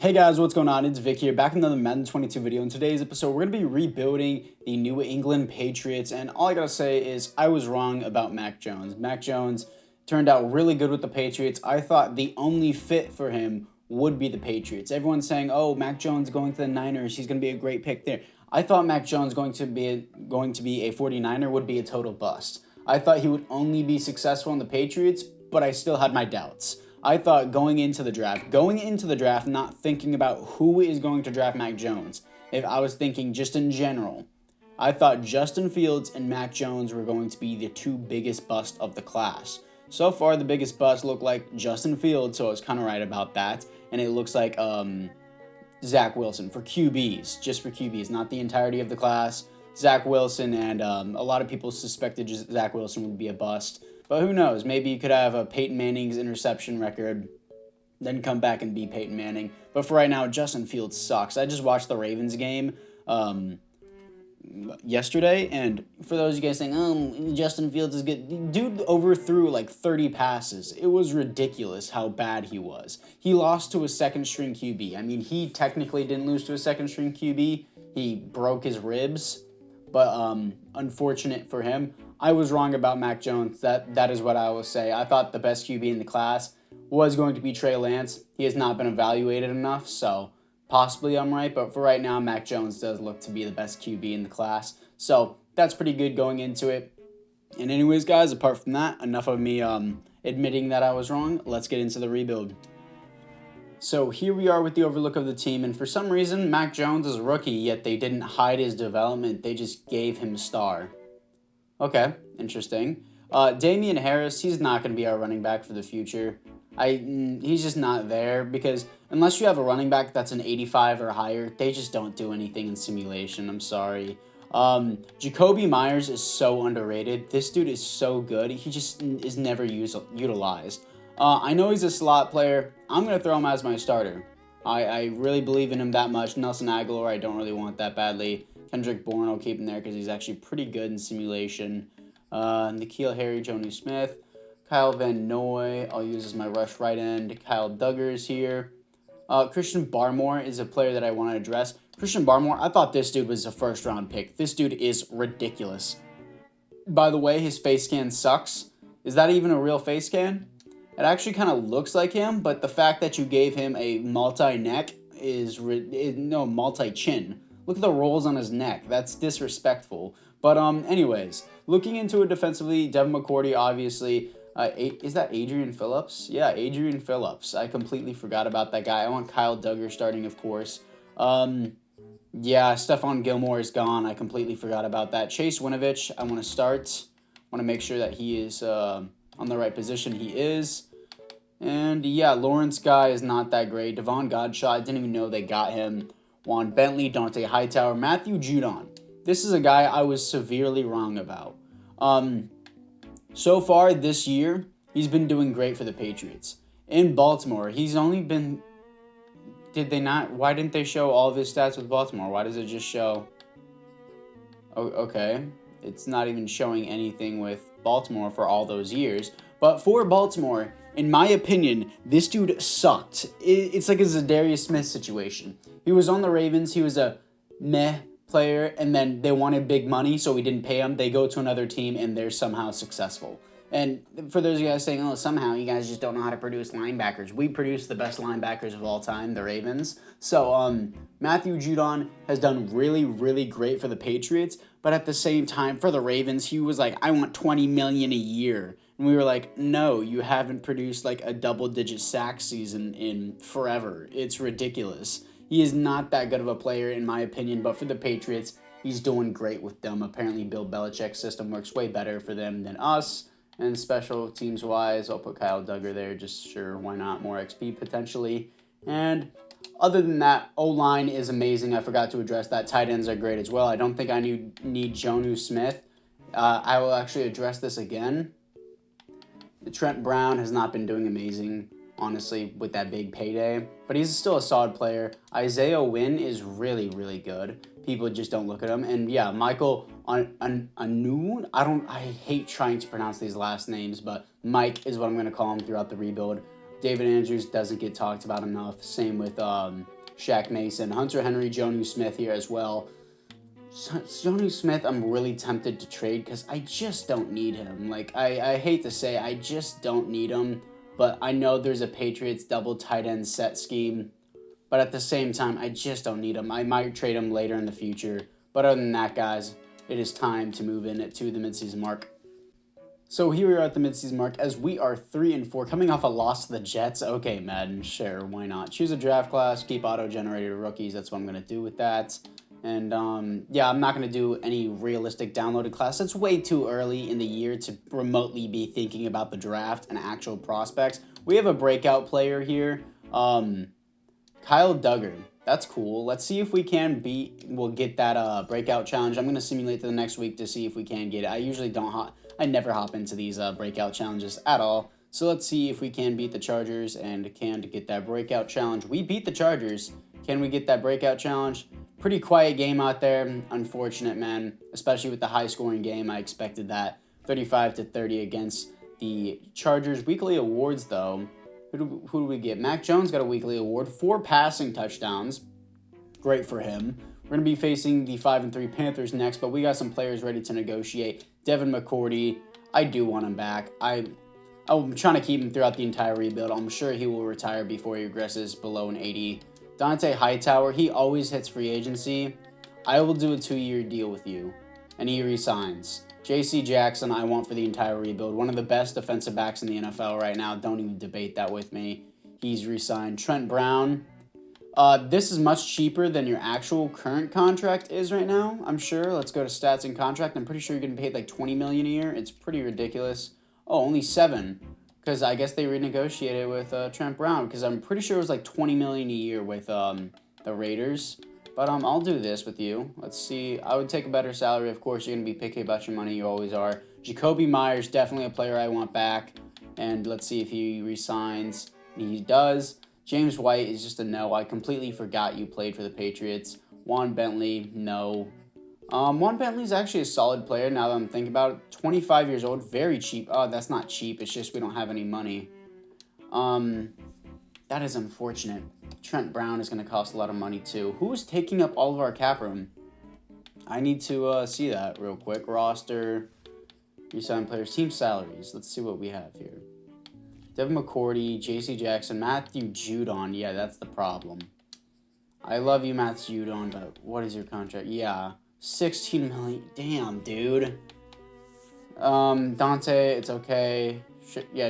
Hey guys, what's going on? It's Vic here, back in another Madden 22 video. In today's episode, we're going to be rebuilding the New England Patriots, and all I gotta say is I was wrong about Mac Jones. Mac Jones turned out really good with the Patriots. I thought the only fit for him would be the Patriots. Everyone's saying, oh, Mac Jones going to the Niners, he's going to be a great pick there. I thought Mac Jones going to be a 49er would be a total bust. I thought he would only be successful in the Patriots, but I still had my doubts. I thought going into the draft, not thinking about who is going to draft Mac Jones, if I was thinking just in general, I thought Justin Fields and Mac Jones were going to be the two biggest busts of the class. So far, the biggest bust looked like Justin Fields, so I was kind of right about that. And it looks like Zach Wilson for QBs, just for QBs, not the entirety of the class. Zach Wilson, and a lot of people suspected Zach Wilson would be a bust. But who knows? Maybe you could have a Peyton Manning's interception record, then come back and be Peyton Manning. But for right now, Justin Fields sucks. I just watched the Ravens game yesterday, and for those of you guys saying, oh, Justin Fields is good, dude overthrew like 30 passes. It was ridiculous how bad he was. He lost to a second-string QB. I mean, he technically didn't lose to a second-string QB. He broke his ribs, but unfortunate for him. I was wrong about Mac Jones. That is what I will say. I thought the best QB in the class was going to be Trey Lance. He has not been evaluated enough, so possibly I'm right. But for right now, Mac Jones does look to be the best QB in the class. So that's pretty good going into it. And anyways, guys, apart from that, enough of me admitting that I was wrong. Let's get into the rebuild. So here we are with the overlook of the team, and for some reason, Mac Jones is a rookie, yet they didn't hide his development. They just gave him a star. Okay, interesting. Damian Harris, he's not going to be our running back for the future. He's just not there because unless you have a running back that's an 85 or higher, they just don't do anything in simulation. I'm sorry. Jacoby Myers is so underrated. This dude is so good. He just is never utilized. I know he's a slot player. I'm going to throw him as my starter. I really believe in him that much. Nelson Aguilar, I don't really want that badly. Kendrick Bourne, I'll keep him there because he's actually pretty good in simulation. N'Keal Harry, Jonnu Smith. Kyle Van Noy, I'll use as my rush right end. Kyle Duggars here. Christian Barmore is a player that I want to address. Christian Barmore, I thought this dude was a first-round pick. This dude is ridiculous. By the way, his face scan sucks. Is that even a real face scan? It actually kind of looks like him, but the fact that you gave him a multi-neck multi-chin. Look at the rolls on his neck. That's disrespectful. But anyways, looking into it defensively, Devin McCourty, obviously. Is that Adrian Phillips? Yeah, Adrian Phillips. I completely forgot about that guy. I want Kyle Duggar starting, of course. Yeah, Stephon Gilmore is gone. I completely forgot about that. Chase Winovich, I want to start. I want to make sure that he is on the right position. He is. And yeah, Lawrence Guy is not that great. Devon Godshot, I didn't even know they got him. Juan Bentley, Dante Hightower, Matthew Judon. This is a guy I was severely wrong about. So far this year, he's been doing great for the Patriots. In Baltimore, he's only been... Why didn't they show all of his stats with Baltimore? Why does it just show... Oh, okay. It's not even showing anything with Baltimore for all those years. But for Baltimore, in my opinion, this dude sucked. It's like a Zadarius Smith situation. He was on the Ravens. He was a meh player, and then they wanted big money, so we didn't pay him. They go to another team, and they're somehow successful. And for those of you guys saying, oh, somehow you guys just don't know how to produce linebackers. We produce the best linebackers of all time, the Ravens. So Matthew Judon has done really, really great for the Patriots, but at the same time, for the Ravens, he was like, I want $20 million a year. And we were like, no, you haven't produced like a double-digit sack season in forever. It's ridiculous. He is not that good of a player, in my opinion, but for the Patriots, he's doing great with them. Apparently, Bill Belichick's system works way better for them than us. And special teams-wise, I'll put Kyle Duggar there. Just sure, why not? More XP, potentially. And other than that, O-line is amazing. I forgot to address that. Tight ends are great as well. I don't think I need Jonnu Smith. I will actually address this again. Trent Brown has not been doing amazing, honestly, with that big payday. But he's still a solid player. Isaiah Wynn is really, really good. People just don't look at him. And yeah, Michael Anu, I hate trying to pronounce these last names, but Mike is what I'm going to call him throughout the rebuild. David Andrews doesn't get talked about enough. Same with Shaq Mason. Hunter Henry, Jonnu Smith here as well. Jonnu Smith, I'm really tempted to trade because I just don't need him. Like, I hate to say I just don't need him, but I know there's a Patriots double tight end set scheme, but at the same time, I just don't need him. I might trade him later in the future, but other than that, guys, it is time to move in to the midseason mark. So here we are at the midseason mark as we are 3-4, coming off a loss to the Jets. Okay, Madden, sure, why not? Choose a draft class, keep auto-generated rookies. That's what I'm going to do with that. And yeah, I'm not going to do any realistic downloaded class. It's way too early in the year to remotely be thinking about the draft and actual prospects. We have a breakout player here, Kyle Duggar. That's cool. Let's see if we can we'll get that breakout challenge. I'm going to simulate to the next week to see if we can get it. I usually I never hop into these breakout challenges at all. So let's see if we can beat the Chargers and can get that breakout challenge. We beat the Chargers. Can we get that breakout challenge? Pretty quiet game out there. Unfortunate, man. Especially with the high-scoring game. I expected that. 35-30 against the Chargers. Weekly awards, though. Who do we get? Mac Jones got a weekly award. 4 passing touchdowns. Great for him. We're going to be facing the 5-3 Panthers next, but we got some players ready to negotiate. Devin McCourty, I do want him back. I'm trying to keep him throughout the entire rebuild. I'm sure he will retire before he regresses below an 80. Dante Hightower, he always hits free agency. I will do a 2-year deal with you, and he resigns. J.C. Jackson, I want for the entire rebuild. One of the best defensive backs in the NFL right now. Don't even debate that with me. He's resigned. Trent Brown, this is much cheaper than your actual current contract is right now, I'm sure. Let's go to stats and contract. I'm pretty sure you're getting paid like $20 million a year. It's pretty ridiculous. Oh, only 7. Because I guess they renegotiated with Trent Brown. Because I'm pretty sure it was like $20 million a year with the Raiders. But I'll do this with you. Let's see. I would take a better salary. Of course, you're going to be picky about your money. You always are. Jacoby Myers, definitely a player I want back. And let's see if he resigns. He does. James White is just a no. I completely forgot you played for the Patriots. Juan Bentley, no. Juan Bentley's actually a solid player now that I'm thinking about it. 25 years old, very cheap. Oh, that's not cheap. It's just we don't have any money. That is unfortunate. Trent Brown is going to cost a lot of money too. Who is taking up all of our cap room? I need to see that real quick. Roster, resign players, team salaries. Let's see what we have here. Devin McCourty, J.C. Jackson, Matthew Judon. Yeah, that's the problem. I love you, Matthew Judon, but what is your contract? Yeah, $16 million. Damn, dude. Dante, it's okay.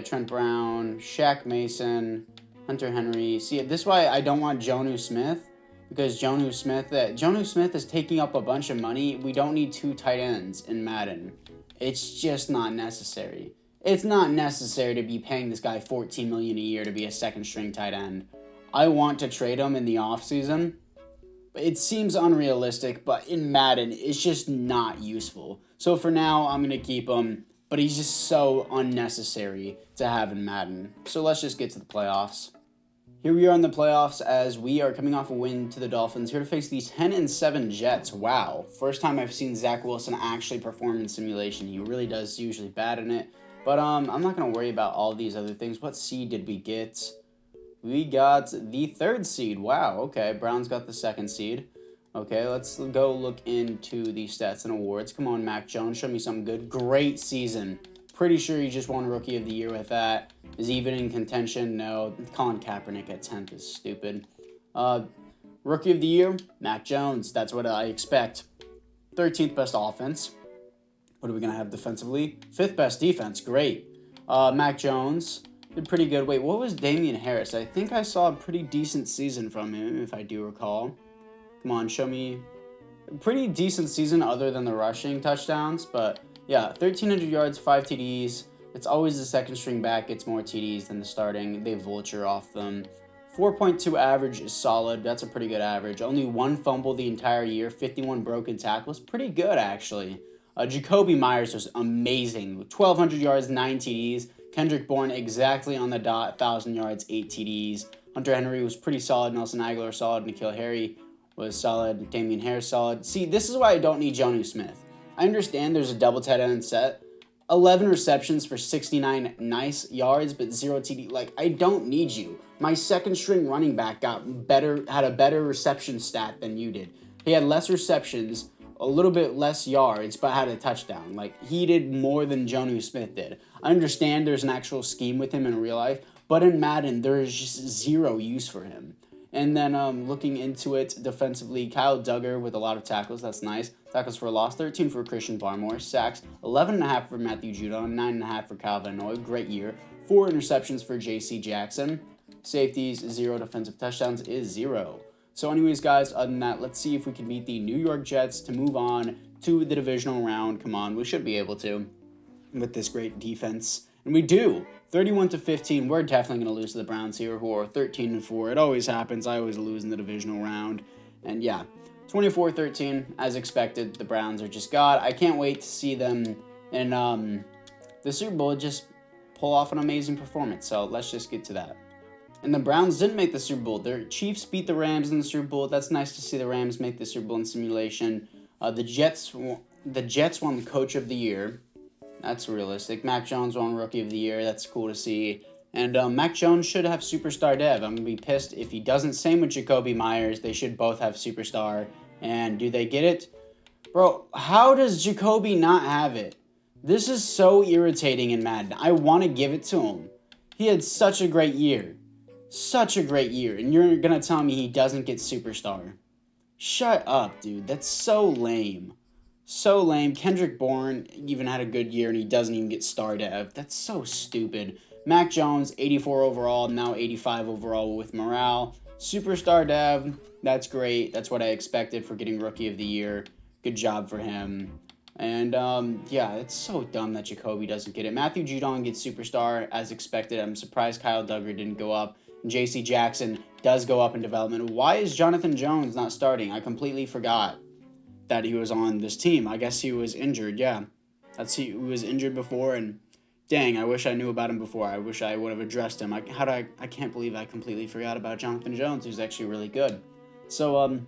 Trent Brown, Shaq Mason, Hunter Henry. See, this is why I don't want Jonnu Smith, because Jonnu Smith is taking up a bunch of money. We don't need 2 tight ends in Madden. It's just not necessary. It's not necessary to be paying this guy $14 million a year to be a second-string tight end. I want to trade him in the offseason. It seems unrealistic, but in Madden, it's just not useful. So for now, I'm going to keep him, but he's just so unnecessary to have in Madden. So let's just get to the playoffs. Here we are in the playoffs as we are coming off a win to the Dolphins, here to face the 10-7 Jets. Wow. First time I've seen Zach Wilson actually perform in simulation. He really does usually bad in it. But I'm not going to worry about all these other things. What seed did we get? We got the 3rd seed. Wow, okay. Browns got the 2nd seed. Okay, let's go look into the stats and awards. Come on, Mac Jones. Show me something good. Great season. Pretty sure he just won Rookie of the Year with that. Is he even in contention? No. Colin Kaepernick at 10th is stupid. Rookie of the Year? Mac Jones. That's what I expect. 13th best offense. What are we going to have defensively? 5th best defense. Great. Mac Jones did pretty good. Wait, what was Damian Harris? I think I saw a pretty decent season from him, if I do recall. Come on, show me. A pretty decent season other than the rushing touchdowns. But, yeah, 1,300 yards, 5 TDs. It's always the second string back gets more TDs than the starting. They vulture off them. 4.2 average is solid. That's a pretty good average. Only 1 fumble the entire year. 51 broken tackles. Pretty good, actually. Jacoby Myers was amazing. 1,200 yards, 9 TDs. Kendrick Bourne exactly on the dot, 1,000 yards, 8 TDs. Hunter Henry was pretty solid. Nelson Aguilar solid. N'Keal Harry was solid. Damian Harris solid. See, this is why I don't need Jonnu Smith. I understand there's a double tight end set, 11 receptions for 69 nice yards, but 0 TD. Like, I don't need you. My second string running back had a better reception stat than you did. He had less receptions, a little bit less yards, but had a touchdown. Like, he did more than Jonnu Smith did. I understand there's an actual scheme with him in real life, but in Madden, there is just zero use for him. And then looking into it defensively, Kyle Duggar with a lot of tackles. That's nice. Tackles for a loss, 13 for Christian Barmore. Sacks, 11.5 for Matthew Judon, 9.5 for Kyle Van Noy. Great year. 4 interceptions for J.C. Jackson. Safeties, 0. Defensive touchdowns is 0. So anyways, guys, other than that, let's see if we can beat the New York Jets to move on to the divisional round. Come on, we should be able to with this great defense. And we do. 31-15. We're definitely going to lose to the Browns here, who are 13-4. It always happens. I always lose in the divisional round. And yeah, 24-13, as expected. The Browns are just God. I can't wait to see them in the Super Bowl just pull off an amazing performance. So let's just get to that. And the Browns didn't make the Super Bowl. Their Chiefs beat the Rams in the Super Bowl. That's nice to see the Rams make the Super Bowl in simulation. The Jets won the Coach of the Year. That's realistic. Mac Jones won Rookie of the Year. That's cool to see. And Mac Jones should have Superstar Dev. I'm going to be pissed if he doesn't. Same with Jacoby Myers. They should both have Superstar. And do they get it? Bro, how does Jacoby not have it? This is so irritating in Madden. I want to give it to him. He had such a great year. Such a great year. And you're going to tell me he doesn't get Superstar. Shut up, dude. That's so lame. So lame. Kendrick Bourne even had a good year and he doesn't even get star dev. That's so stupid. Mac Jones, 84 overall, now 85 overall with morale. Superstar dev, that's great. That's what I expected for getting Rookie of the Year. Good job for him. And yeah, it's so dumb that Jacoby doesn't get it. Matthew Judon gets Superstar as expected. I'm surprised Kyle Duggar didn't go up. J.C. Jackson does go up in development. Why is Jonathan Jones not starting? I completely forgot that he was on this team. I guess he was injured, yeah. He was injured before, and dang, I wish I knew about him before. I wish I would have addressed him. I can't believe I completely forgot about Jonathan Jones, who's actually really good. So,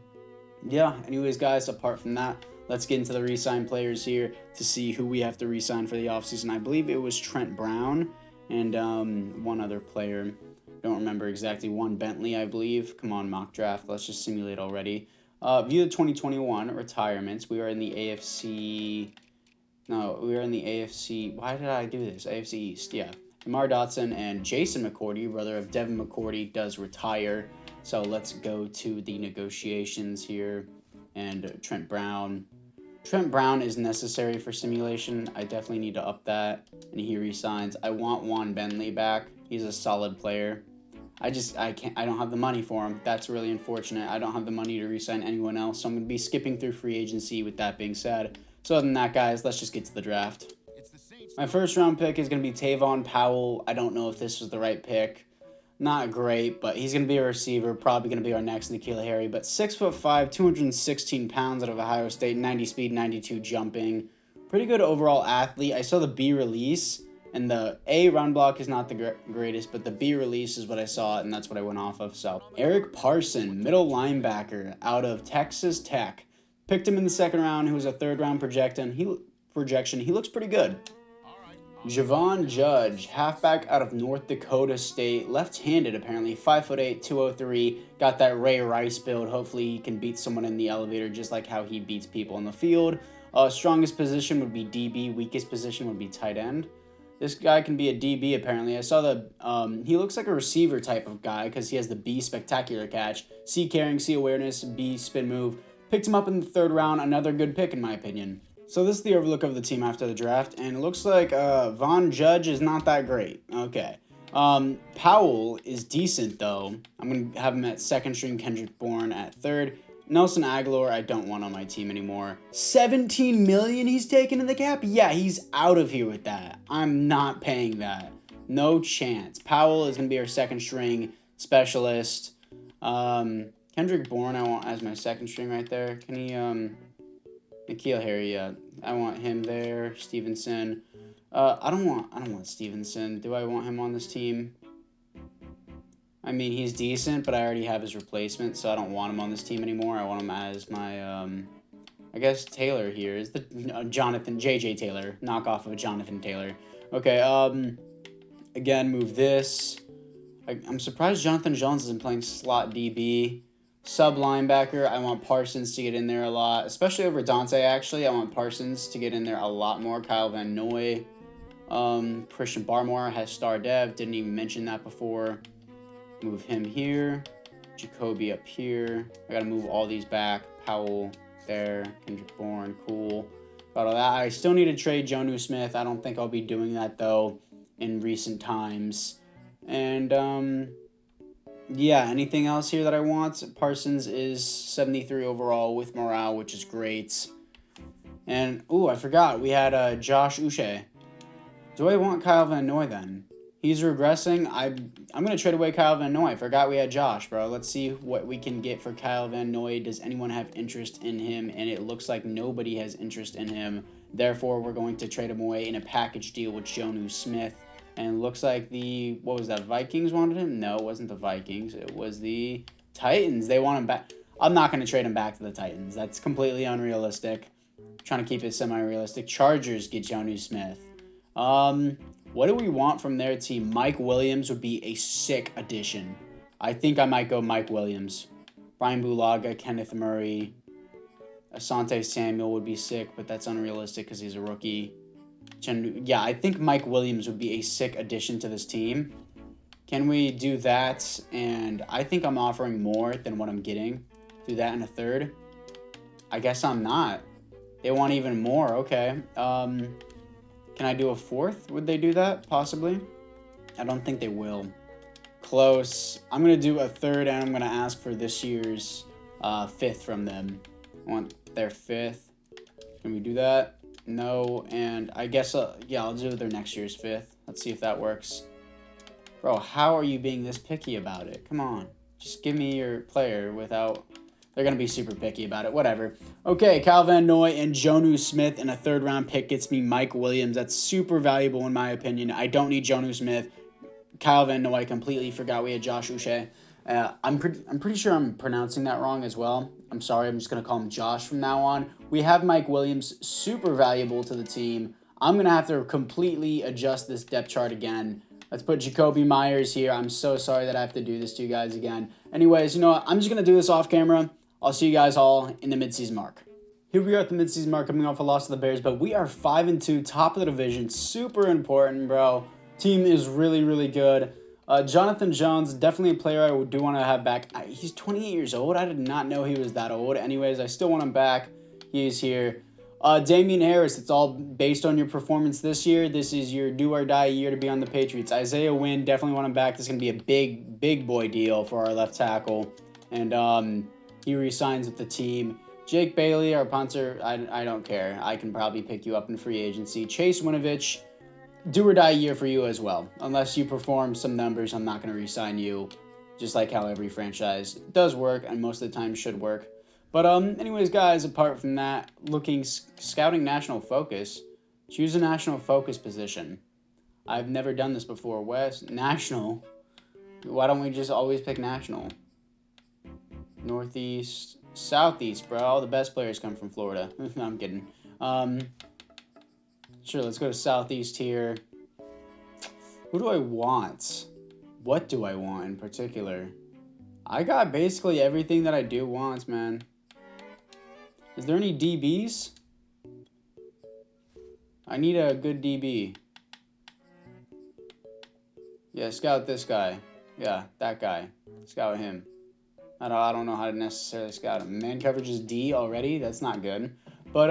yeah, anyways, guys, apart from that, let's get into the re-sign players here to see who we have to re-sign for the offseason. I believe it was Trent Brown and one other player. Don't remember exactly. One Bentley, I believe. Come on, mock draft. Let's just simulate already. View the 2021 retirements. We are in the AFC. No, we are in the AFC. Why did I do this? AFC East, yeah. Amar Dotson and Jason McCourty, brother of Devin McCourty, does retire. So let's go to the negotiations here. And Trent Brown. Trent Brown is necessary for simulation. I definitely need to up that. And he resigns. I want Juan Bentley back. He's a solid player. I don't have the money for him. That's really unfortunate. I don't have the money to re-sign anyone else, so I'm going to be skipping through free agency with that being said. So other than that, guys, let's just get to the draft. My first round pick is going to be Tavon Powell. I don't know if this was the right pick. Not great, but he's going to be a receiver, probably going to be our next N'Keal Harry. But 6'5", 216 pounds out of Ohio State, 90 speed, 92 jumping. Pretty good overall athlete. I saw the B release. And the A run block is not the greatest, but the B release is what I saw, and that's what I went off of. So Eric Parson, middle linebacker out of Texas Tech. Picked him in the second round. He was a third-round projection. He looks pretty good. Javon Judge, halfback out of North Dakota State. Left-handed, apparently. 5'8", 203. Got that Ray Rice build. Hopefully he can beat someone in the elevator just like how he beats people in the field. Strongest position would be DB. Weakest position would be tight end. This guy can be a DB, apparently. I saw he looks like a receiver type of guy because he has the B spectacular catch. C carrying, C awareness, B spin move. Picked him up in the third round. Another good pick, in my opinion. So this is the overlook of the team after the draft, and it looks like Von Judge is not that great. Okay. Powell is decent, though. I'm going to have him at second string, Kendrick Bourne at third. Nelson Aguilar, I don't want on my team anymore. $17 million he's taken in the cap? Yeah, he's out of here with that. I'm not paying that. No chance. Powell is going to be our second string specialist. Kendrick Bourne, I want as my second string right there. Can he, N'Keal Harry, yeah. I want him there. Stevenson. I don't want Stevenson. Do I want him on this team? I mean, he's decent, but I already have his replacement, so I don't want him on this team anymore. I want him as my I guess Taylor here is the Jonathan J.J. Taylor, knockoff of Jonathan Taylor. Okay, again, move this. I'm surprised Jonathan Jones isn't playing slot DB. Sub linebacker, I want Parsons to get in there a lot, especially over Dante, actually. I want Parsons to get in there a lot more. Kyle Van Noy. Christian Barmore has star dev. Didn't even mention that before. Move him here. Jacoby up here. I got to move all these back. Powell there. Kendrick Bourne. Cool. Got all that. I still need to trade Jonnu Smith. I don't think I'll be doing that, though, in recent times. And, yeah, anything else here that I want? Parsons is 73 overall with morale, which is great. And, I forgot. We had Josh Uche. Do I want Kyle Van Noy then? He's regressing. I'm going to trade away Kyle Van Noy. I forgot we had Josh, bro. Let's see what we can get for Kyle Van Noy. Does anyone have interest in him? And it looks like nobody has interest in him. Therefore, we're going to trade him away in a package deal with Jonnu Smith. And it looks like Vikings wanted him? No, it wasn't the Vikings. It was the Titans. They want him back. I'm not going to trade him back to the Titans. That's completely unrealistic. I'm trying to keep it semi-realistic. Chargers get Jonnu Smith. What do we want from their team? Mike Williams would be a sick addition. I think I might go Mike Williams. Brian Bulaga, Kenneth Murray, Asante Samuel would be sick, but that's unrealistic because he's a rookie. Yeah, I think Mike Williams would be a sick addition to this team. Can we do that? And I think I'm offering more than what I'm getting. Do that in a third. I guess I'm not. They want even more. Okay. Can I do a fourth? Would they do that? Possibly. I don't think they will. Close. I'm going to do a third, and I'm going to ask for this year's fifth from them. I want their fifth. Can we do that? No. And I guess, I'll do their next year's fifth. Let's see if that works. Bro, how are you being this picky about it? Come on. Just give me your player without... They're going to be super picky about it. Whatever. Okay, Kyle Van Noy and Jonnu Smith in a third-round pick gets me Mike Williams. That's super valuable in my opinion. I don't need Jonnu Smith. Kyle Van Noy, completely forgot we had Josh Uche. I'm pretty sure I'm pronouncing that wrong as well. I'm sorry. I'm just going to call him Josh from now on. We have Mike Williams, super valuable to the team. I'm going to have to completely adjust this depth chart again. Let's put Jacoby Myers here. I'm so sorry that I have to do this to you guys again. Anyways, you know what? I'm just going to do this off camera. I'll see you guys all in the midseason mark. Here we are at the midseason mark, coming off a loss to the Bears, but we are 5-2, top of the division. Super important, bro. Team is really, really good. Jonathan Jones, definitely a player I do want to have back. He's 28 years old. I did not know he was that old. Anyways, I still want him back. He's here. Damian Harris, it's all based on your performance this year. This is your do-or-die year to be on the Patriots. Isaiah Wynn, definitely want him back. This is going to be a big, big boy deal for our left tackle. And he re-signs with the team. Jake Bailey, our punter, I don't care. I can probably pick you up in free agency. Chase Winovich, do-or-die year for you as well. Unless you perform some numbers, I'm not going to re-sign you. Just like how every franchise does work, and most of the time should work. But anyways, guys, apart from that, scouting national focus. Choose a national focus position. I've never done this before. West, national. Why don't we just always pick national? Northeast, Southeast, bro. All the best players come from Florida. No, I'm kidding. Sure, let's go to Southeast here. Who do I want? What do I want in particular? I got basically everything that I do want, man. Is there any DBs? I need a good DB. Yeah, scout this guy. Yeah, that guy. Scout him. I don't know how to necessarily scout him. Man coverage is D already. That's not good. But,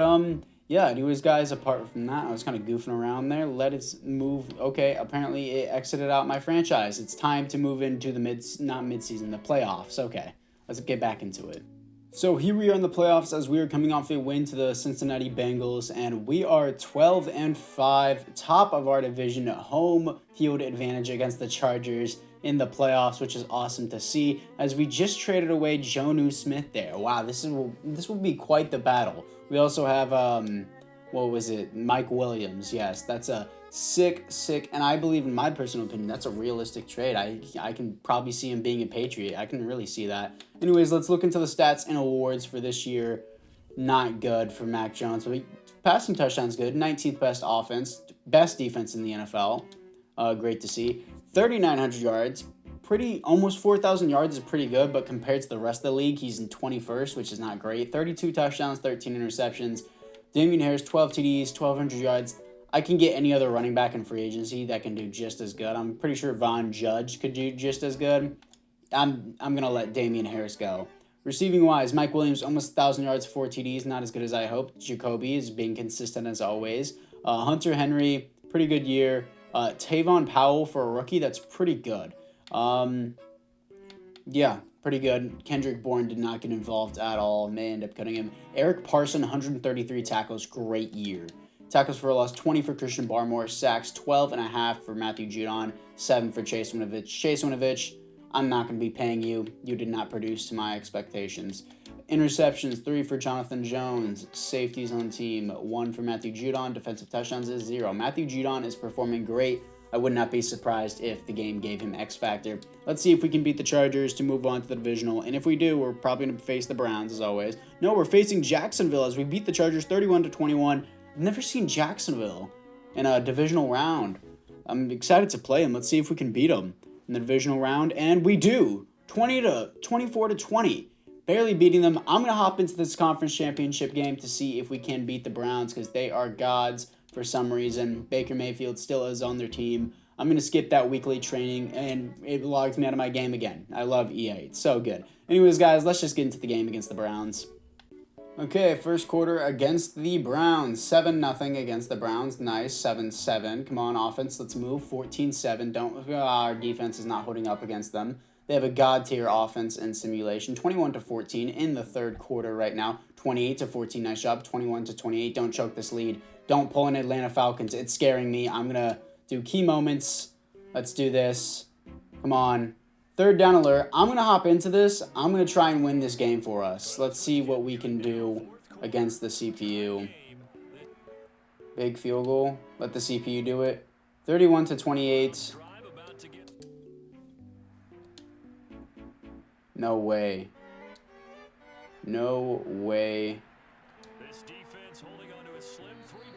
yeah, anyways, guys, apart from that, I was kind of goofing around there. Let it move. Okay, apparently it exited out my franchise. It's time to move into the the playoffs. Okay, let's get back into it. So here we are in the playoffs as we are coming off a win to the Cincinnati Bengals, and we are 12-5, top of our division, home field advantage against the Chargers in the playoffs, which is awesome to see, as we just traded away Jonnu Smith there. Wow, this will be quite the battle. We also have, Mike Williams. Yes, that's a sick, and I believe, in my personal opinion, that's a realistic trade. I can probably see him being a Patriot. I can really see that. Anyways, let's look into the stats and awards for this year. not good for Mac Jones. But passing touchdowns good. 19th best offense, best defense in the NFL. Great to see. 3,900 yards. Pretty, almost 4,000 yards is pretty good, but compared to the rest of the league, he's in 21st, which is not great. 32 touchdowns, 13 interceptions. Damian Harris, 12 TDs, 1,200 yards. I can get any other running back in free agency that can do just as good. I'm pretty sure Von Judge could do just as good. I'm gonna let Damian Harris go. Receiving wise, Mike Williams almost 1,000 yards, 4 TDs, not as good as I hoped. Jacoby is being consistent as always. Hunter Henry, pretty good year. Tavon Powell for a rookie, that's pretty good. Yeah, pretty good. Kendrick Bourne did not get involved at all. May end up cutting him. Eric Parson, 133 tackles, great year. Tackles for a loss, 20 for Christian Barmore. Sacks, 12.5 for Matthew Judon. 7 for Chase Winovich. Chase Winovich, I'm not going to be paying you. You did not produce to my expectations. Interceptions, 3 for Jonathan Jones. Safeties on team, 1 for Matthew Judon. Defensive touchdowns is 0. Matthew Judon is performing great. I would not be surprised if the game gave him X Factor. Let's see if we can beat the Chargers to move on to the divisional. And if we do, we're probably going to face the Browns as always. No, we're facing Jacksonville as we beat the Chargers 31-21. I've never seen Jacksonville in a divisional round. I'm excited to play them. Let's see if we can beat them in the divisional round. And we do. 24-20. Barely beating them. I'm going to hop into this conference championship game to see if we can beat the Browns because they are gods. For some reason, Baker Mayfield still is on their team. I'm going to skip that weekly training, and it logs me out of my game again. I love EA. It's so good. Anyways, guys, let's just get into the game against the Browns. Okay, first quarter against the Browns. 7-0 against the Browns. Nice. 7-7. Come on, offense. Let's move. 14-7. Our defense is not holding up against them. They have a god-tier offense in simulation. 21-14 in the third quarter right now. 28-14. Nice job. 21-28. Don't choke this lead. Don't pull in Atlanta Falcons. It's scaring me. I'm going to do key moments. Let's do this. Come on. Third down alert. I'm going to hop into this. I'm going to try and win this game for us. Let's see what we can do against the CPU. Big field goal. Let the CPU do it. 31-28. No way. No way.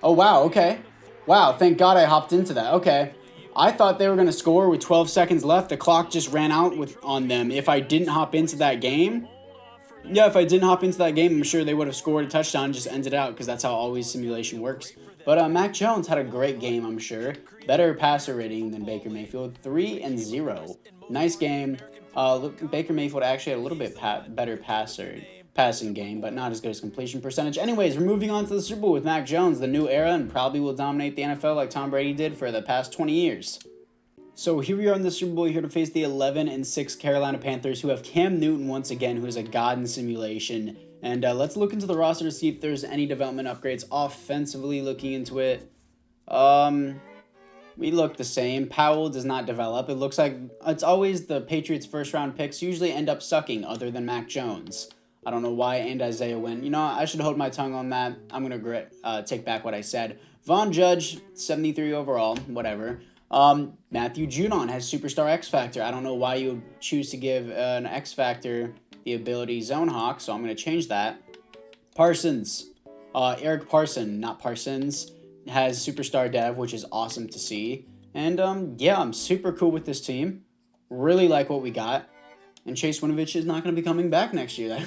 Oh, wow, okay. Wow, thank God I hopped into that. Okay. I thought they were going to score with 12 seconds left. The clock just ran out on them. If I didn't hop into that game, I'm sure they would have scored a touchdown and just ended out because that's how always simulation works. But Mac Jones had a great game, I'm sure. Better passer rating than Baker Mayfield. 3-0. Nice game. Baker Mayfield actually had a little bit better passing game, but not as good as completion percentage. Anyways, we're moving on to the Super Bowl with Mac Jones, the new era, and probably will dominate the NFL like Tom Brady did for the past 20 years. So here we are in the Super Bowl, here to face the 11-6 Carolina Panthers, who have Cam Newton once again, who is a god in simulation. And let's look into the roster to see if there's any development upgrades offensively. Looking into it, we look the same. Powell does not develop. It looks like it's always the Patriots' first-round picks usually end up sucking, other than Mac Jones. I don't know why, and Isaiah Wynn. You know, I should hold my tongue on that. I'm going to take back what I said. Von Judge, 73 overall, whatever. Matthew Judon has Superstar X Factor. I don't know why you would choose to give an X Factor the ability Zone Hawk, so I'm going to change that. Parsons, Eric Parson, not Parsons, has Superstar Dev, which is awesome to see. And, yeah, I'm super cool with this team. Really like what we got. And Chase Winovich is not going to be coming back next year.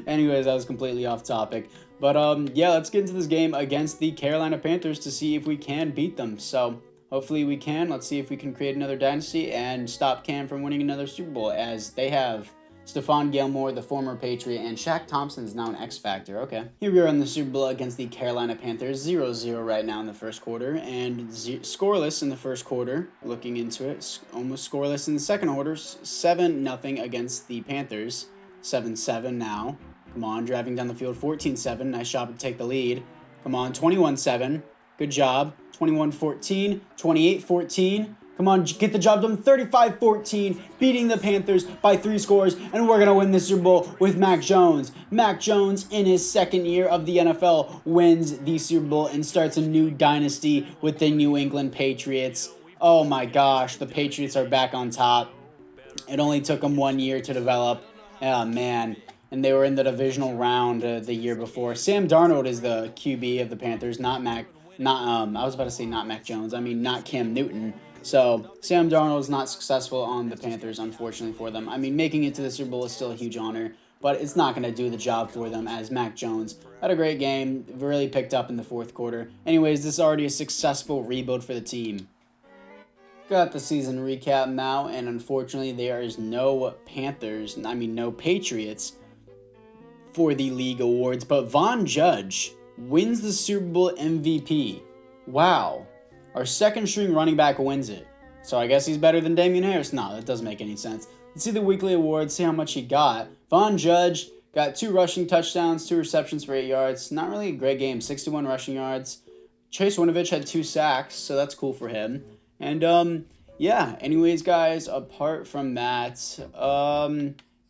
Anyways, that was completely off topic. But, yeah, let's get into this game against the Carolina Panthers to see if we can beat them. So, hopefully we can. Let's see if we can create another dynasty and stop Cam from winning another Super Bowl, as they have Stephon Gilmore, the former Patriot, and Shaq Thompson is now an X Factor. Okay. Here we are in the Super Bowl against the Carolina Panthers. 0-0 right now in the first quarter, and scoreless in the first quarter. Looking into it, almost scoreless in the second quarter. 7-0 against the Panthers. 7-7 now. Come on, driving down the field. 14-7. Nice job to take the lead. Come on, 21-7. Good job. 21-14. 28-14. Come on, get the job done. 35-14, beating the Panthers by 3 scores, and we're going to win the Super Bowl with Mac Jones. Mac Jones, in his second year of the NFL, wins the Super Bowl and starts a new dynasty with the New England Patriots. Oh my gosh, the Patriots are back on top. It only took them 1 year to develop. Oh, man. and they were in the divisional round the year before. Sam Darnold is the QB of the Panthers, not Mac. Not I was about to say not Mac Jones. I mean not Cam Newton. So Sam Darnold is not successful on the Panthers, unfortunately for them. I mean, making it to the Super Bowl is still a huge honor, but it's not going to do the job for them as Mac Jones had a great game, really picked up in the fourth quarter. Anyways, this is already a successful rebuild for the team. Got the season recap now, and unfortunately there is no no Patriots for the league awards, but Von Judge wins the Super Bowl MVP. Wow. Our second string running back wins it. So I guess he's better than Damian Harris? No, that doesn't make any sense. Let's see the weekly awards, see how much he got. Von Judge got 2 rushing touchdowns, 2 receptions for 8 yards. Not really a great game, 61 rushing yards. Chase Winovich had 2 sacks, so that's cool for him. And, yeah, anyways, guys, apart from that,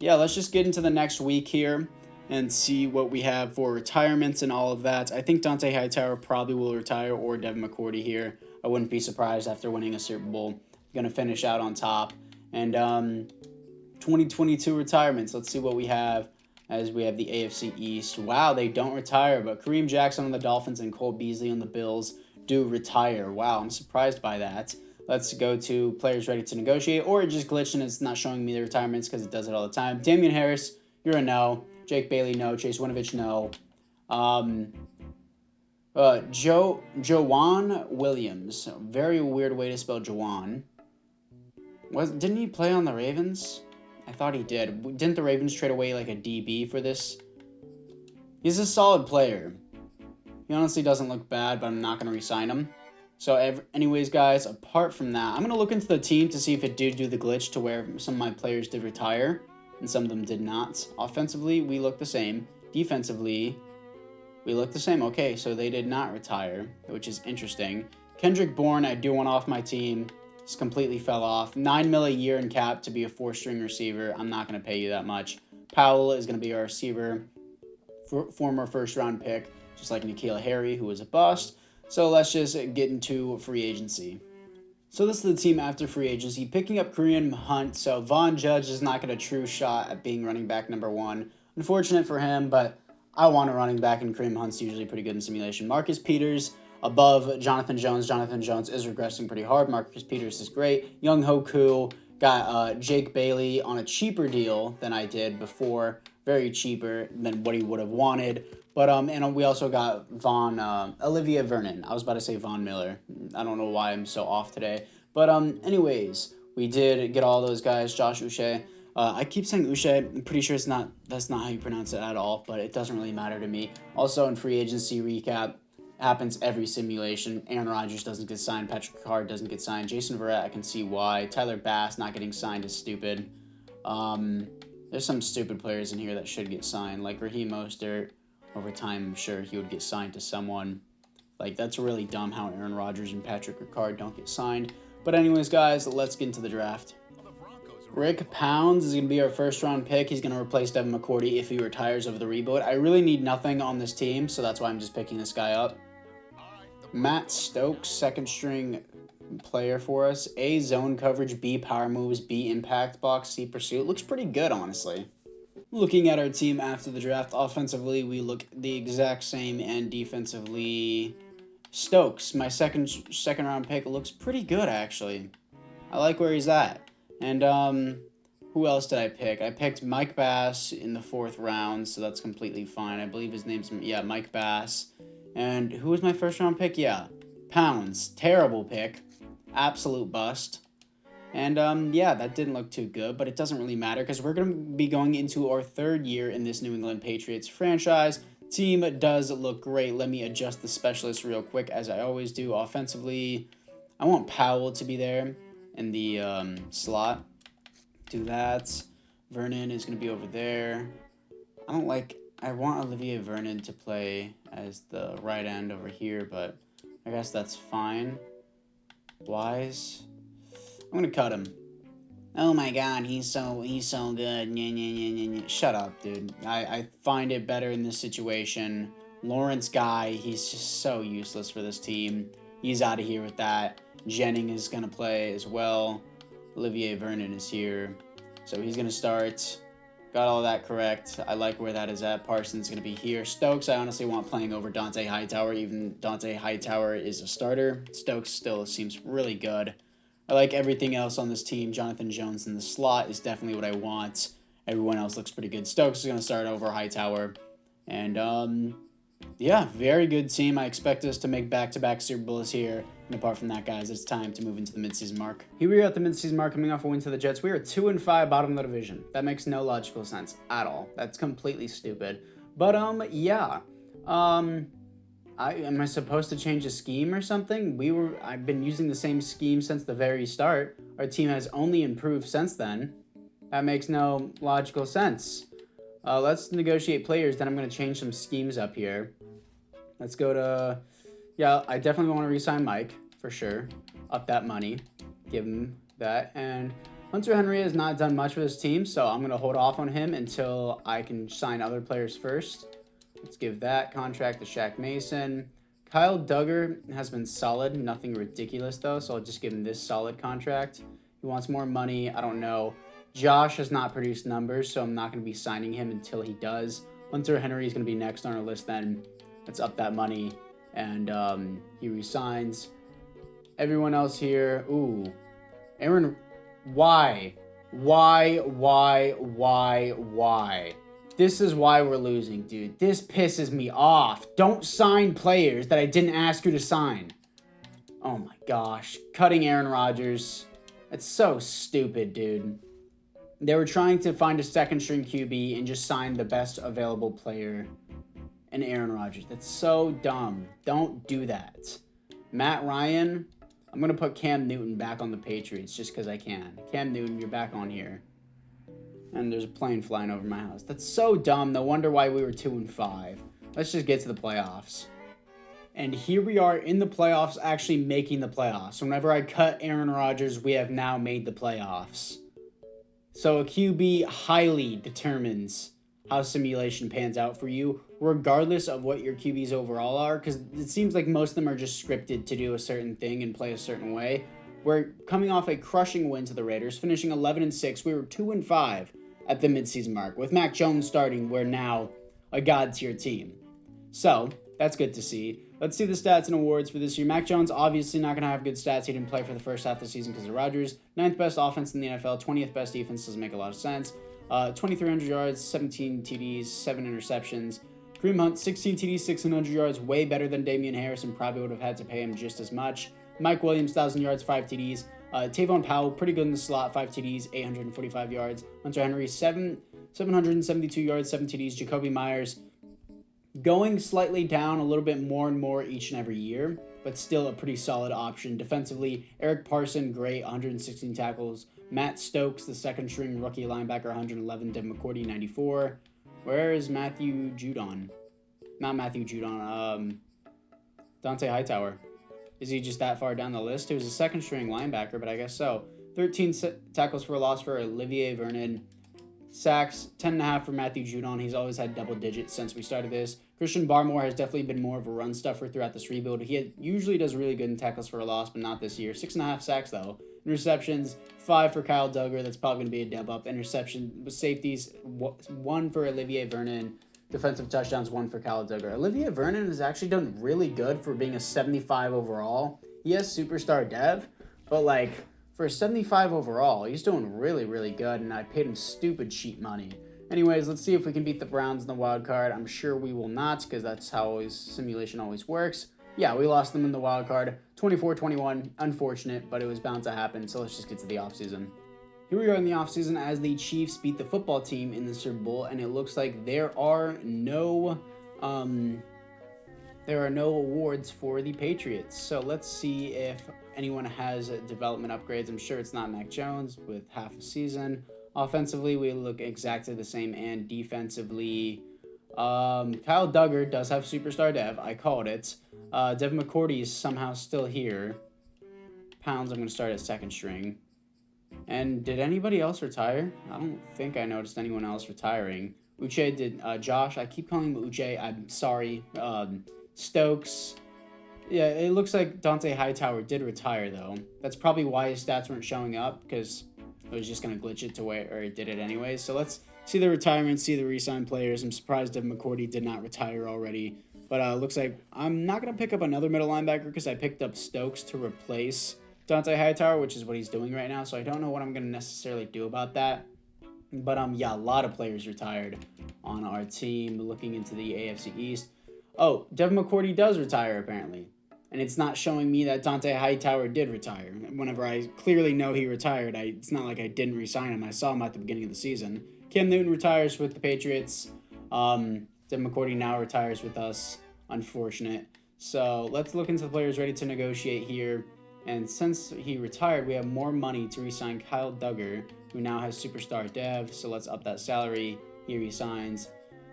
yeah, let's just get into the next week here and see what we have for retirements and all of that. I think Dante Hightower probably will retire, or Devin McCourty here. I wouldn't be surprised after winning a Super Bowl. Going to finish out on top. And 2022 retirements. Let's see what we have as we have the AFC East. Wow, they don't retire, but Kareem Jackson on the Dolphins and Cole Beasley on the Bills do retire. Wow, I'm surprised by that. Let's go to players ready to negotiate, or it just glitched and it's not showing me the retirements because it does it all the time. Damian Harris, you're a no. Jake Bailey, no. Chase Winovich, no. Joanne Williams. Very weird way to spell Joanne. Didn't he play on the Ravens? I thought he did. Didn't the Ravens trade away like a DB for this? He's a solid player. He honestly doesn't look bad, but I'm not going to re-sign him. So anyways, guys, apart from that, I'm going to look into the team to see if it did do the glitch to where some of my players did retire and some of them did not. Offensively, we look the same. Defensively, we look the same. Okay, so they did not retire, which is interesting. Kendrick Bourne, I do want off my team. Just completely fell off. $9 million a year in cap to be a 4-string receiver. I'm not going to pay you that much. Powell is going to be our receiver, former first-round pick, just like N'Keal Harry, who was a bust. So let's just get into free agency. So this is the team after free agency, picking up Kareem Hunt. So Von Judge is not going to true shot at being running back number 1. Unfortunate for him, but I want a running back, and Kareem Hunt's usually pretty good in simulation. Marcus Peters above Jonathan Jones. Jonathan Jones is regressing pretty hard. Marcus Peters is great. Young Hoku got Jake Bailey on a cheaper deal than I did before. Very cheaper than what he would have wanted. But and we also got Olivia Vernon. I was about to say Von Miller. I don't know why I'm so off today. But anyways, we did get all those guys. Josh Uche. I keep saying Uche. I'm pretty sure that's not how you pronounce it at all. But it doesn't really matter to me. Also in free agency recap, happens every simulation. Aaron Rodgers doesn't get signed. Patrick Ricard doesn't get signed. Jason Verrett, I can see why. Tyler Bass not getting signed is stupid. There's some stupid players in here that should get signed, like Raheem Mostert. Over time, I'm sure he would get signed to someone. Like, that's really dumb how Aaron Rodgers and Patrick Ricard don't get signed. But anyways, guys, let's get into the draft. Rick Pounds is going to be our first-round pick. He's going to replace Devin McCourty if he retires over the rebuild. I really need nothing on this team, so that's why I'm just picking this guy up. Matt Stokes, second-string player for us. A, zone coverage. B, power moves. B, impact box. C, pursuit. Looks pretty good, honestly. Looking at our team after the draft, offensively, we look the exact same, and defensively, Stokes, my second round pick, looks pretty good, actually. I like where he's at. And who else did I pick? I picked Mike Bass in the 4th round, so that's completely fine. I believe his name's, Mike Bass. And who was my first round pick? Yeah, Pounds. Terrible pick. Absolute bust. And, that didn't look too good, but it doesn't really matter because we're going to be going into our 3rd year in this New England Patriots franchise. Team does look great. Let me adjust the specialists real quick, as I always do. Offensively, I want Powell to be there in the slot. Do that. Vernon is going to be over there. I want Olivia Vernon to play as the right end over here, but I guess that's fine. Wise. I'm gonna cut him. Oh my god, he's so good. Shut up, dude. I find it better in this situation. Lawrence Guy, he's just so useless for this team. He's out of here with that. Jennings is gonna play as well. Olivier Vernon is here. So he's gonna start. Got all that correct. I like where that is at. Parsons going to be here. Stokes, I honestly want playing over Dante Hightower. Even Dante Hightower is a starter. Stokes still seems really good. I like everything else on this team. Jonathan Jones in the slot is definitely what I want. Everyone else looks pretty good. Stokes is going to start over Hightower. And, yeah, very good team. I expect us to make back-to-back Super Bowls here. And apart from that, guys, it's time to move into the midseason mark. Here we are at the midseason mark, coming off a win to the Jets. We are 2-5, bottom of the division. That makes no logical sense at all. That's completely stupid. But yeah. Am I supposed to change a scheme or something? I've been using the same scheme since the very start. Our team has only improved since then. That makes no logical sense. Let's negotiate players. Then I'm going to change some schemes up here. Let's go to... Yeah, I definitely want to re-sign Mike, for sure. Up that money. Give him that. And Hunter Henry has not done much for this team, so I'm going to hold off on him until I can sign other players first. Let's give that contract to Shaq Mason. Kyle Duggar has been solid. Nothing ridiculous, though, so I'll just give him this solid contract. He wants more money. I don't know. Josh has not produced numbers, so I'm not going to be signing him until he does. Hunter Henry is going to be next on our list then. Let's up that money. And he resigns. Everyone else here. Ooh. Aaron, why? This is why we're losing, dude. This pisses me off. Don't sign players that I didn't ask you to sign. Oh my gosh. Cutting Aaron Rodgers. That's so stupid, dude. They were trying to find a second-string QB and just sign the best available player in Aaron Rodgers. That's so dumb. Don't do that. Matt Ryan, I'm going to put Cam Newton back on the Patriots just because I can. Cam Newton, you're back on here. And there's a plane flying over my house. That's so dumb. No wonder why we were 2-5. Let's just get to the playoffs. And here we are in the playoffs, actually making the playoffs. Whenever I cut Aaron Rodgers, we have now made the playoffs. So a QB highly determines how simulation pans out for you, regardless of what your QBs overall are, because it seems like most of them are just scripted to do a certain thing and play a certain way. We're coming off a crushing win to the Raiders, finishing 11-6. We were 2-5 at the midseason mark. With Mac Jones starting, we're now a god-tier team. So that's good to see. Let's see the stats and awards for this year. Mac Jones obviously not going to have good stats. He didn't play for the first half of the season because of Rodgers. 9th best offense in the NFL, 20th best defense. Doesn't make a lot of sense. 2,300 yards, 17 TDs, 7 interceptions. Kareem Hunt, 16 TDs, 600 yards, way better than Damian Harris, and probably would have had to pay him just as much. Mike Williams, 1,000 yards, 5 TDs. Tavon Powell, pretty good in the slot, 5 TDs, 845 yards. Hunter Henry, 772 yards, 7 TDs. Jacoby Myers, going slightly down a little bit more and more each and every year, but still a pretty solid option. Defensively, Eric Parson, great, 116 tackles. Matt Stokes, the second-string rookie linebacker, 111. Devin McCourty, 94. Where is Matthew Judon? Not Matthew Judon. Dante Hightower. Is he just that far down the list? He was a second-string linebacker, but I guess so. 13 tackles for a loss for Olivier Vernon. Sacks, 10.5 for Matthew Judon. He's always had double digits since we started this. Christian Barmore has definitely been more of a run stuffer throughout this rebuild. He usually does really good in tackles for a loss, but not this year. 6.5 sacks, though. Interceptions, 5 for Kyle Duggar. That's probably going to be a dub up. Interception with safeties, 1 for Olivier Vernon. Defensive touchdowns, 1 for Kyle Duggar. Olivier Vernon has actually done really good for being a 75 overall. He has superstar dev, but like for a 75 overall, he's doing really, really good, and I paid him stupid cheap money. Anyways, let's see if we can beat the Browns in the wild card. I'm sure we will not, because that's how simulation always works. Yeah, we lost them in the wild card, 24-21. Unfortunate, but it was bound to happen, so let's just get to the offseason. Here we are in the offseason as the Chiefs beat the football team in the Super Bowl, and it looks like there are no awards for the Patriots. So let's see if anyone has development upgrades. I'm sure it's not Mac Jones with half a season. Offensively, we look exactly the same, and defensively, Kyle Duggar does have superstar dev. I called it. Devin McCourty is somehow still here. Pounds, I'm going to start at second string. And did anybody else retire? I don't think I noticed anyone else retiring. Uche did. Josh, I keep calling him Uche. I'm sorry. Stokes. Yeah, it looks like Dante Hightower did retire, though. That's probably why his stats weren't showing up, because it was just going to glitch it to where it did it anyways. So let's see the retirements, see the re-signed players. I'm surprised Devin McCourty did not retire already. But looks like I'm not going to pick up another middle linebacker because I picked up Stokes to replace Dante Hightower, which is what he's doing right now. So I don't know what I'm going to necessarily do about that. But yeah, a lot of players retired on our team. Looking into the AFC East. Oh, Devin McCourty does retire apparently. And it's not showing me that Dante Hightower did retire. Whenever I clearly know he retired, it's not like I didn't re-sign him. I saw him at the beginning of the season. Cam Newton retires with the Patriots. Devin McCourty now retires with us. Unfortunate. So let's look into the players ready to negotiate here. And since he retired, we have more money to re-sign Kyle Duggar, who now has superstar dev. So let's up that salary. He resigns.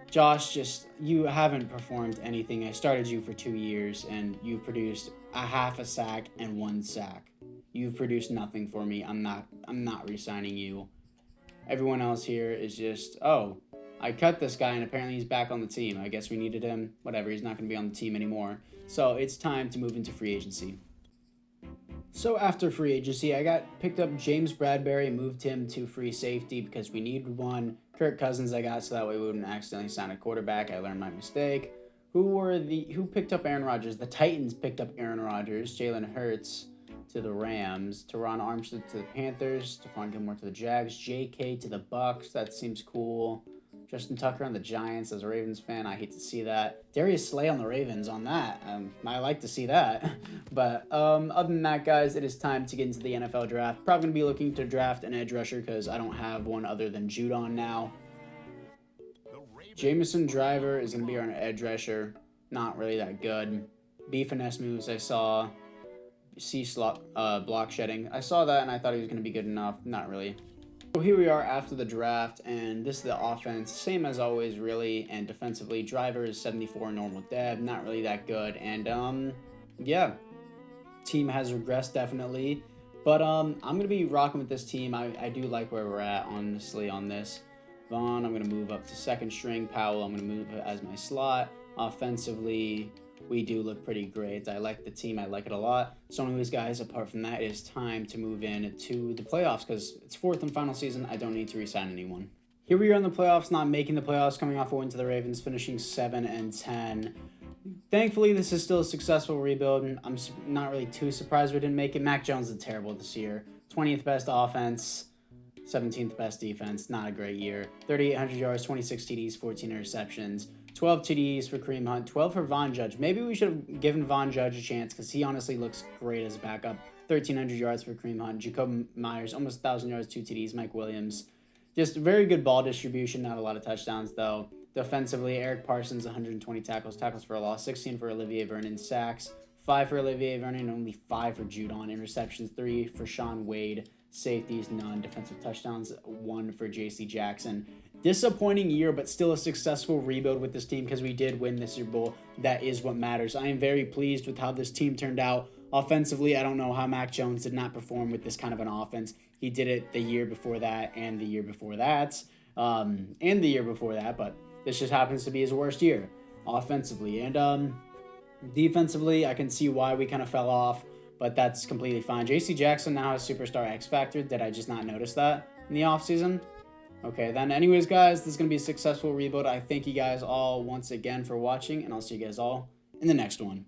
Josh, you haven't performed anything. I started you for 2 years, and you've produced a half a sack and 1 sack. You've produced nothing for me. I'm not re-signing you. Everyone else here is just, oh, I cut this guy, and apparently he's back on the team. I guess we needed him. Whatever, he's not going to be on the team anymore. So it's time to move into free agency. So after free agency, I picked up James Bradbury and moved him to free safety because we needed one. Kirk Cousins I got so that way we wouldn't accidentally sign a quarterback. I learned my mistake. Who picked up Aaron Rodgers? The Titans picked up Aaron Rodgers. Jalen Hurts to the Rams. Teron Armstead to the Panthers. Stephon Gilmore to the Jags. J.K. to the Bucks. That seems cool. Justin Tucker on the Giants. As a Ravens fan, I hate to see that. Darius Slay on the Ravens on that. I like to see that. But other than that, guys, it is time to get into the NFL draft. Probably going to be looking to draft an edge rusher because I don't have one other than Judon now. Jamison Driver is going to be our edge rusher. Not really that good. B finesse moves I saw. C slot block shedding. I saw that and I thought he was going to be good enough. Not really. So here we are after the draft, and this is the offense. Same as always, really. And defensively, Driver is 74 normal dev. Not really that good. And, yeah. Team has regressed, definitely. But I'm going to be rocking with this team. I do like where we're at, honestly, on this. Vaughn, I'm going to move up to second string. Powell, I'm going to move as my slot. Offensively, we do look pretty great. I like the team. I like it a lot. So anyways, guys, apart from that, it is time to move in to the playoffs because it's fourth and final season. I don't need to re-sign anyone. Here we are in the playoffs, not making the playoffs, coming off a win to the Ravens, finishing 7-10. Thankfully, this is still a successful rebuild, and I'm not really too surprised we didn't make it. Mac Jones is terrible this year. 20th best offense, 17th best defense. Not a great year. 3,800 yards, 26 TDs, 14 interceptions. 12 TDs for Kareem Hunt, 12 for Von Judge. Maybe we should have given Von Judge a chance because he honestly looks great as a backup. 1,300 yards for Kareem Hunt. Jacob Myers, almost 1,000 yards, 2 TDs. Mike Williams. Just very good ball distribution, not a lot of touchdowns though. Defensively, Eric Parsons, 120 tackles for a loss, 16 for Olivier Vernon, sacks, 5 for Olivier Vernon, only 5 for Judon. Interceptions, 3 for Sean Wade. Safeties, none. Defensive touchdowns, 1 for J.C. Jackson. Disappointing year, but still a successful rebuild with this team because we did win the Super Bowl. That is what matters. I am very pleased with how this team turned out. Offensively, I don't know how Mac Jones did not perform with this kind of an offense. He did it the year before that and the year before that, but this just happens to be his worst year offensively. And defensively, I can see why we kind of fell off, but that's completely fine. J.C. Jackson now has Superstar X Factor. Did I just not notice that in the offseason? Okay, then anyways, guys, this is going to be a successful rebuild. I thank you guys all once again for watching, and I'll see you guys all in the next one.